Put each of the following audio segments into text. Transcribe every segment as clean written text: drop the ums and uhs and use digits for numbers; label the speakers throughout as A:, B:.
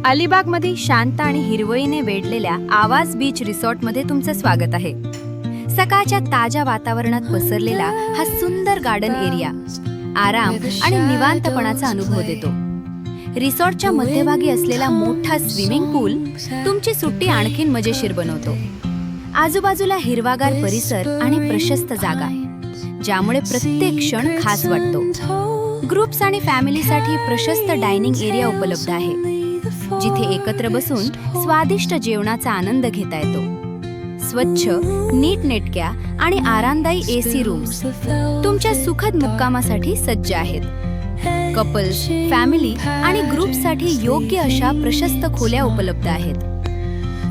A: अलिबागमधील शांत आणि हिरवळीने वेढलेल्या आवाज बीच रिसॉर्टमध्ये तुमचं स्वागत आहे. सकाळच्या ताज्या वातावरणात पसरलेला हा सुंदर गार्डन एरिया आराम आणि निवांतपणाचा अनुभव देतो. रिसॉर्टच्या मध्यभागी असलेला मोठा स्विमिंग पूल तुमची सुट्टी आणखीन मजेशीर बनवतो. आजूबाजूला हिरवागार परिसर आणि प्रशस्त जागा, ज्यामुळे प्रत्येक क्षण खास वाटतो. ग्रुप्स आणि फॅमिलीसाठी प्रशस्त डायनिंग एरिया उपलब्ध आहे, जिथे एकत्र बसून स्वादिष्ट जेवणाचा आनंद घेता येतो. स्वच्छ, नीटनेटक्या आणि आरामदायी एसी रूम्स तुमच्या सुखद मुक्कामासाठी सज्ज आहेत. कपल्स, फॅमिली आणि ग्रुपसाठी योग्य अशा प्रशस्त खोल्या उपलब्ध आहेत.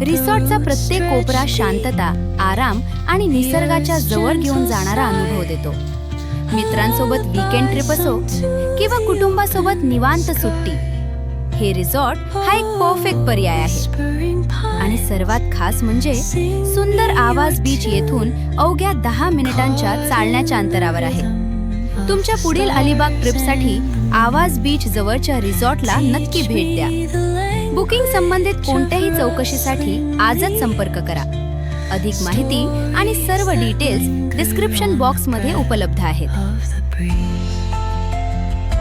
A: रिसॉर्टचा प्रत्येक कोपरा शांतता, आराम आणि निसर्गाच्या जवळ घेऊन जाणारा अनुभव देतो. मित्रांसोबत वीकेंड ट्रिप असो किंवा कुटुंबासोबत निवांत सुट्टी, हे रिसॉर्ट हा एक परफेक्ट पर्याय आहे. आणि सर्वात खास म्हणजे सुंदर आवाज बीच येथून अवघ्या 10 मिनिटांच्या चालण्याच्या अंतरावर आहे. तुमच्या पुढील अलिबाग ट्रिपसाठी आवाज बीच जवळच्या रिसॉर्टला नक्की भेट द्या. बुकिंग संबंधित कोणत्याही चौकशीसाठी आजच संपर्क करा. अधिक माहिती आणि सर्व डिटेल्स डिस्क्रिप्शन बॉक्समध्ये उपलब्ध आहेत.